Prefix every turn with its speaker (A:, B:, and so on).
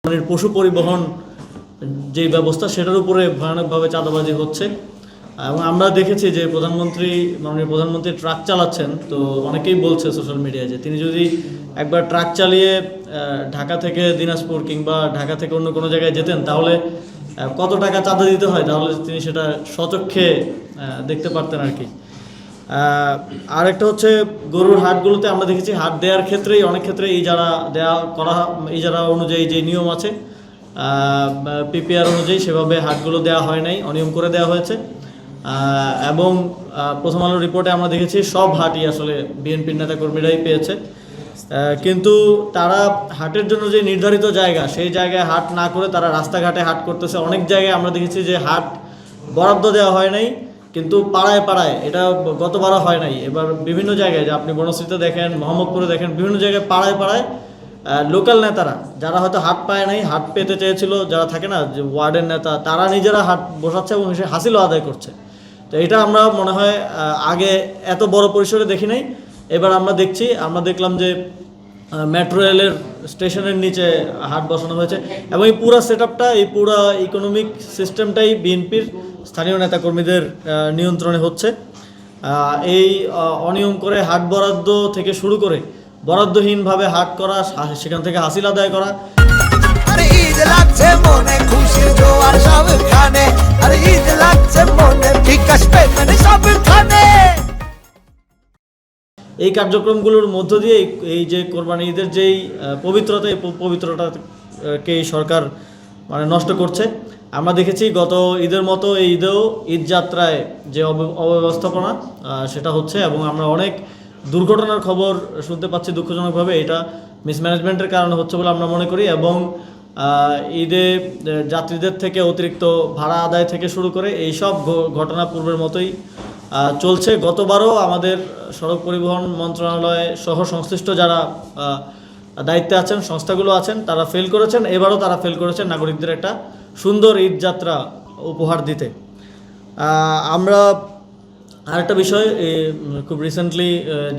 A: পশু পরিবহন যে ব্যবস্থা সেটার উপরে ভয়ানকভাবে চাঁদাবাজি হচ্ছে এবং আমরা দেখেছি যে মাননীয় প্রধানমন্ত্রী ট্রাক চালাচ্ছেন। তো অনেকেই বলছে সোশ্যাল মিডিয়ায় যে তিনি যদি একবার ট্রাক চালিয়ে ঢাকা থেকে দিনাজপুর কিংবা ঢাকা থেকে অন্য কোনো জায়গায় যেতেন তাহলে কত টাকা চাঁদা দিতে হয় তাহলে তিনি সেটা স্বচক্ষে দেখতে পারতেন আর কি। আরেকটা হচ্ছে গরুর হাটগুলোতে আমরা দেখেছি হাট দেওয়ার ক্ষেত্রেই অনেক ক্ষেত্রে ইজারা অনুযায়ী যে নিয়ম আছে পিপিআর অনুযায়ী সেভাবে হাটগুলো দেওয়া হয় নাই, অনিয়ম করে দেওয়া হয়েছে। এবং প্রথম আলোর রিপোর্টে আমরা দেখেছি সব হাটই আসলে বিএনপির নেতাকর্মীরাই পেয়েছে, কিন্তু তারা হাটের জন্য যে নির্ধারিত জায়গা সেই জায়গায় হাট না করে তারা রাস্তাঘাটে হাট করতেছে। অনেক জায়গায় আমরা দেখেছি যে হাট বরাদ্দ দেওয়া হয় নাই, কিন্তু পাড়ায় পাড়ায়, এটা গতবারও হয় নাই, এবার বিভিন্ন জায়গায় যে আপনি বনশ্রীতে দেখেন, মোহাম্মদপুরে দেখেন, বিভিন্ন জায়গায় পাড়ায় পাড়ায় লোকাল নেতারা যারা হয়তো হাট পায় নাই, হাট পেতে চেয়েছিল, যারা থাকে না যে ওয়ার্ডের নেতা, তারা নিজেরা হাট বসাচ্ছে এবং সে হাসিলও আদায় করছে। তো এটা আমরা মনে হয় আগে এত বড় পরিসরে দেখি নাই, এবার আমরা দেখলাম যে মেট্রো রেলের স্টেশনের নিচে হাট বসানো হয়েছে এবং এই পুরো সেটআপটা, এই পুরো ইকোনমিক সিস্টেমটাই বিএনপির স্থানীয় নেতাকর্মীদের নিয়ন্ত্রণে হচ্ছে। এই অনিয়ম করে হাট বরাদ্দ থেকে শুরু করে বরাদ্দহীনভাবে হাট করা, সেখান থেকে হাসিল আদায় করা। এই কার্যক্রমগুলোর মধ্য দিয়ে এই যে কোরবানি ঈদের যেই পবিত্রতা, এই পবিত্রতাকে সরকার নষ্ট করছে। আমরা দেখেছি গত ঈদের মতো এই ঈদেও ঈদ যাত্রায় যে অব্যবস্থাপনা সেটা হচ্ছে এবং আমরা অনেক দুর্ঘটনার খবর শুনতে পাচ্ছি দুঃখজনকভাবে। এটা মিসম্যানেজমেন্টের কারণে হচ্ছে বলে আমরা মনে করি এবং ঈদে যাত্রীদের থেকে অতিরিক্ত ভাড়া আদায় থেকে শুরু করে এই সব ঘটনা পূর্বের মতোই চলছে। গতবারও আমাদের সড়ক পরিবহন মন্ত্রণালয় সহ সংশ্লিষ্ট যারা দায়িত্বে আছেন, সংস্থাগুলো আছেন, তারা ফেল করেছেন। এবারও তারা ফেল করেছেন নাগরিকদের একটা সুন্দর ঈদ যাত্রা উপহার দিতে। আমরা আরেকটা বিষয় খুব রিসেন্টলি